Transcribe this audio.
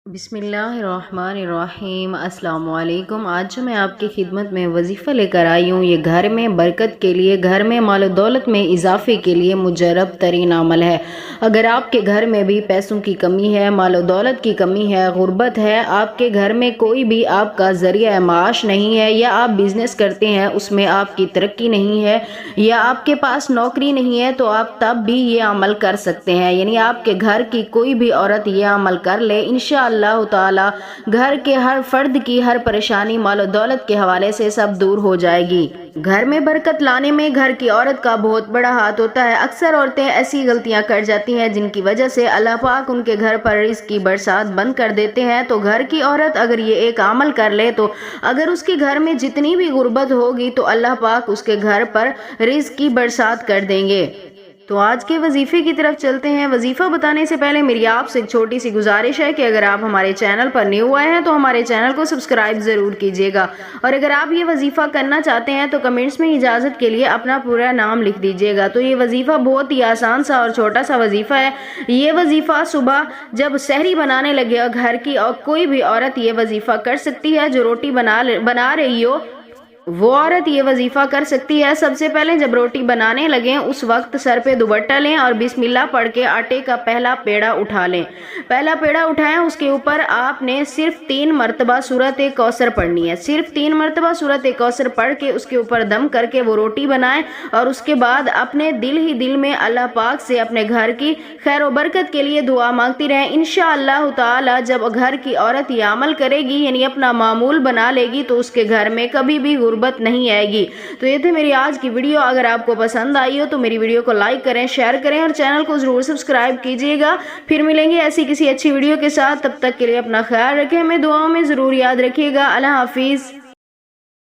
بسم اللہ الرحمن الرحیم۔ السلام علیکم۔ آج میں آپ کی خدمت میں وظیفہ لے کر آئی ہوں۔ یہ گھر میں برکت کے لیے، گھر میں مال و دولت میں اضافے کے لیے مجرب ترین عمل ہے۔ اگر آپ کے گھر میں بھی پیسوں کی کمی ہے، مال و دولت کی کمی ہے، غربت ہے، آپ کے گھر میں کوئی بھی آپ کا ذریعہ معاش نہیں ہے، یا آپ بزنس کرتے ہیں اس میں آپ کی ترقی نہیں ہے، یا آپ کے پاس نوکری نہیں ہے، تو آپ تب بھی یہ عمل کر سکتے ہیں۔ یعنی آپ کے گھر کی کوئی بھی عورت یہ عمل کر لے، انشاءاللہ تعالی گھر کے ہر فرد کی ہر پریشانی مال و دولت کے حوالے سے سب دور ہو جائے گی۔ گھر میں برکت لانے میں گھر کی عورت کا بہت بڑا ہاتھ ہوتا ہے۔ اکثر عورتیں ایسی غلطیاں کر جاتی ہیں جن کی وجہ سے اللہ پاک ان کے گھر پر رزق کی برسات بند کر دیتے ہیں۔ تو گھر کی عورت اگر یہ ایک عمل کر لے تو اگر اس کے گھر میں جتنی بھی غربت ہوگی تو اللہ پاک اس کے گھر پر رزق کی برسات کر دیں گے۔ تو آج کے وظیفے کی طرف چلتے ہیں۔ وظیفہ بتانے سے پہلے میری آپ سے ایک چھوٹی سی گزارش ہے کہ اگر آپ ہمارے چینل پر نیو آئے ہیں تو ہمارے چینل کو سبسکرائب ضرور کیجیے گا، اور اگر آپ یہ وظیفہ کرنا چاہتے ہیں تو کمنٹس میں اجازت کے لیے اپنا پورا نام لکھ دیجیے گا۔ تو یہ وظیفہ بہت ہی آسان سا اور چھوٹا سا وظیفہ ہے۔ یہ وظیفہ صبح جب سحری بنانے لگے اور گھر کی اور کوئی بھی عورت یہ وظیفہ کر سکتی ہے، جو روٹی بنا رہی ہو وہ عورت یہ وظیفہ کر سکتی ہے۔ سب سے پہلے جب روٹی بنانے لگیں اس وقت سر پہ دوپٹہ لیں اور بسم اللہ پڑھ کے آٹے کا پہلا پیڑا اٹھا لیں۔ پہلا پیڑا اٹھائیں، اس کے اوپر آپ نے صرف 3 مرتبہ سورۃ کوثر پڑھنی ہے۔ صرف 3 مرتبہ سورۃ کوثر پڑھ کے اس کے اوپر دم کر کے وہ روٹی بنائیں، اور اس کے بعد اپنے دل ہی دل میں اللہ پاک سے اپنے گھر کی خیر و برکت کے لیے دعا مانگتی رہیں۔ انشاءاللہ تعالی جب گھر کی عورت یہ عمل کرے گی، یعنی اپنا معمول بنا لے گی، تو اس کے گھر میں کبھی بھی غربت نہیں آئے گی۔ تو یہ تھی میری آج کی ویڈیو۔ اگر آپ کو پسند آئی ہو تو میری ویڈیو کو لائک کریں، شیئر کریں اور چینل کو ضرور سبسکرائب کیجیے گا۔ پھر ملیں گے ایسی کسی اچھی ویڈیو کے ساتھ، تب تک کے لیے اپنا خیال رکھیں، ہمیں دعاؤں میں ضرور یاد رکھیے گا۔ اللہ حافظ۔